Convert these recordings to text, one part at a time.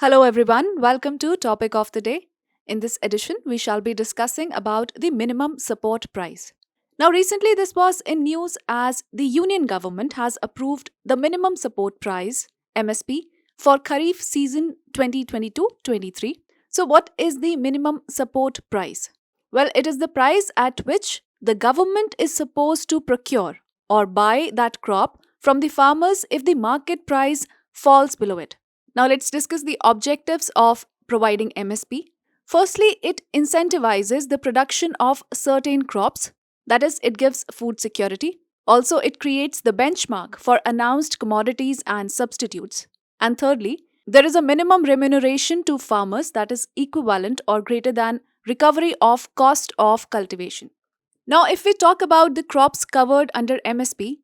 Hello everyone, welcome to Topic of the Day. In this edition, we shall be discussing about the minimum support price. Now recently this was in news as the Union government has approved the minimum support price MSP for Kharif season 2022-23. So what is the minimum support price? Well, it is the price at which the government is supposed to procure or buy that crop from the farmers if the market price falls below it. Now let's discuss the objectives of providing MSP. Firstly, it incentivizes the production of certain crops, that is, it gives food security. Also, it creates the benchmark for announced commodities and substitutes. And thirdly, there is a minimum remuneration to farmers that is equivalent or greater than recovery of cost of cultivation. Now, if we talk about the crops covered under MSP,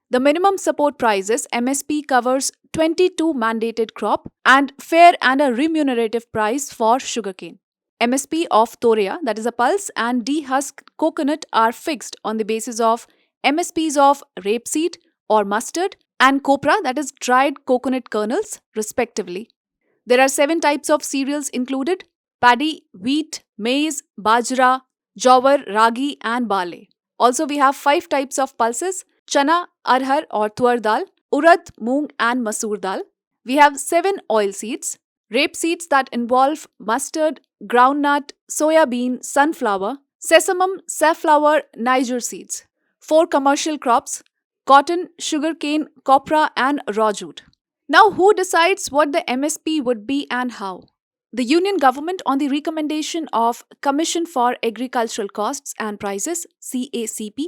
the minimum support prices MSP covers 22 mandated crop and fair and a remunerative price for sugarcane. MSP of Thorea, that is a pulse, and dehusked coconut are fixed on the basis of MSPs of rapeseed or mustard and copra, that is dried coconut kernels, respectively. There are 7 types of cereals included: paddy, wheat, maize, bajra, jowar, ragi, and barley. Also, we have 5 types of pulses: chana, arhar or tuar dal, urad, moong and masoor dal. We have 7 oil seeds, rape seeds that involve mustard, groundnut, soya bean, sunflower, sesamum, safflower, Niger seeds. 4 commercial crops: cotton, sugarcane, copra and raw jute. Now, who decides what the MSP would be and how? The Union government, on the recommendation of Commission for Agricultural Costs and Prices (CACP),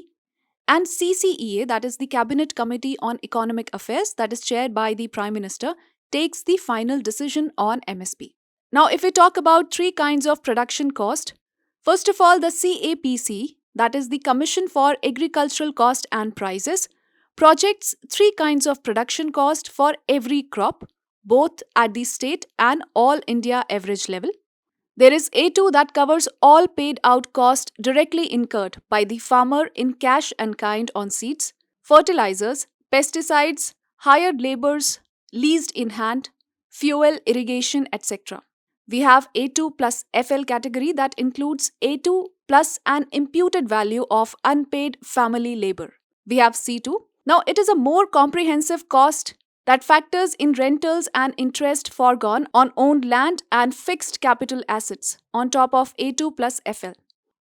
and CCEA, that is the Cabinet Committee on Economic Affairs, that is chaired by the Prime Minister, takes the final decision on MSP. Now, if we talk about 3 kinds of production cost, first of all, the CAPC, that is the Commission for Agricultural Cost and Prices, projects 3 kinds of production cost for every crop, both at the state and all India average level. There is A2 that covers all paid out cost directly incurred by the farmer in cash and kind on seeds, fertilizers, pesticides, hired laborers, leased in hand, fuel, irrigation, etc. We have A2 plus FL category that includes A2 plus an imputed value of unpaid family labor. We have C2. Now it is a more comprehensive cost that factors in rentals and interest foregone on owned land and fixed capital assets on top of A2 plus FL.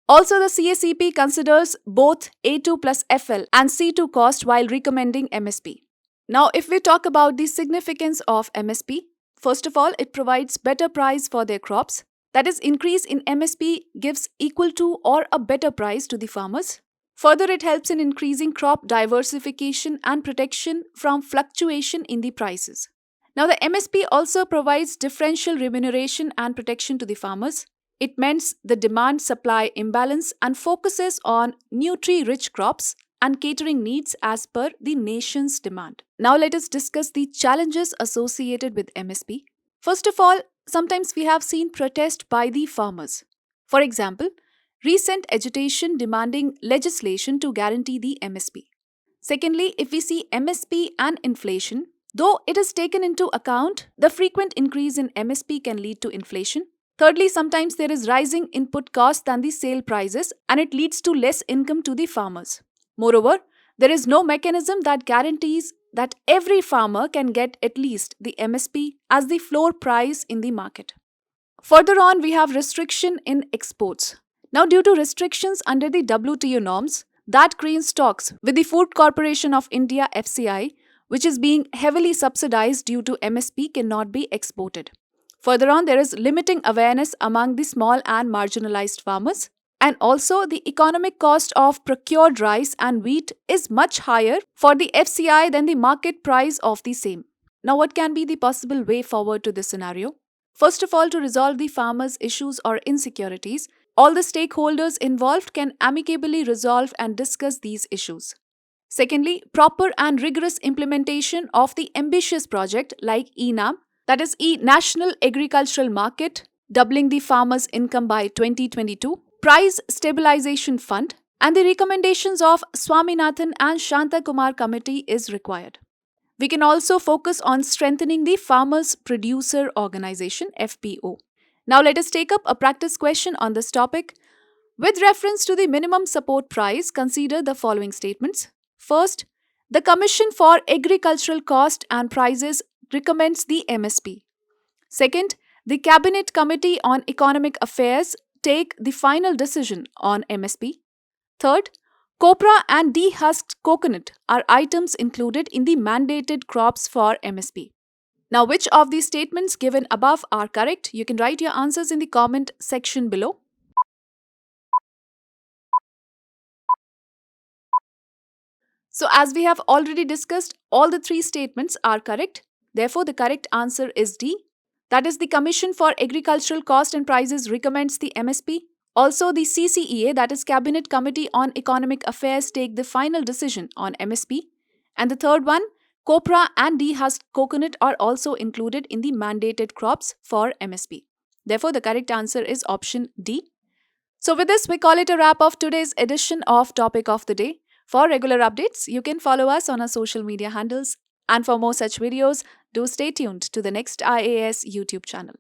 Also, the CACP considers both A2 plus FL and C2 cost while recommending MSP. Now, if we talk about the significance of MSP, first of all, it provides better price for their crops. That is, increase in MSP gives equal to or a better price to the farmers. Further, it helps in increasing crop diversification and protection from fluctuation in the prices. Now, the MSP also provides differential remuneration and protection to the farmers. It mends the demand-supply imbalance and focuses on nutrient-rich crops and catering needs as per the nation's demand. Now, let us discuss the challenges associated with MSP. First of all, sometimes we have seen protest by the farmers. For example, recent agitation demanding legislation to guarantee the MSP. Secondly, if we see MSP and inflation, though it is taken into account, the frequent increase in MSP can lead to inflation. Thirdly, sometimes there is rising input cost than the sale prices and it leads to less income to the farmers. Moreover, there is no mechanism that guarantees that every farmer can get at least the MSP as the floor price in the market. Further on, we have restriction in exports. Now, due to restrictions under the WTO norms, that grain stocks with the Food Corporation of India (FCI), which is being heavily subsidized due to MSP, cannot be exported. Further on, there is limiting awareness among the small and marginalized farmers. And also, the economic cost of procured rice and wheat is much higher for the FCI than the market price of the same. Now, what can be the possible way forward to this scenario? First of all, to resolve the farmers' issues or insecurities, all the stakeholders involved can amicably resolve and discuss these issues. Secondly, proper and rigorous implementation of the ambitious project like ENAM, that is National Agricultural Market, doubling the farmers' income by 2022, Price Stabilization Fund, and the recommendations of Swaminathan and Shanta Kumar Committee is required. We can also focus on strengthening the Farmers Producer Organization FPO. Now let us take up a practice question on this topic. With reference to the minimum support price, consider the following statements. First, the Commission for Agricultural Cost and Prices recommends the MSP. Second, the Cabinet Committee on Economic Affairs take the final decision on MSP. Third, copra and dehusked coconut are items included in the mandated crops for MSP. Now, which of these statements given above are correct? You can write your answers in the comment section below. So, as we have already discussed, all the three statements are correct. Therefore, the correct answer is D. That is, the Commission for Agricultural Cost and Prices recommends the MSP. Also, the CCEA, that is Cabinet Committee on Economic Affairs, take the final decision on MSP. And the third one, copra and dehusked coconut are also included in the mandated crops for MSP. Therefore, the correct answer is option D. So, with this, we call it a wrap of today's edition of Topic of the Day. For regular updates, you can follow us on our social media handles. And for more such videos, do stay tuned to the next IAS YouTube channel.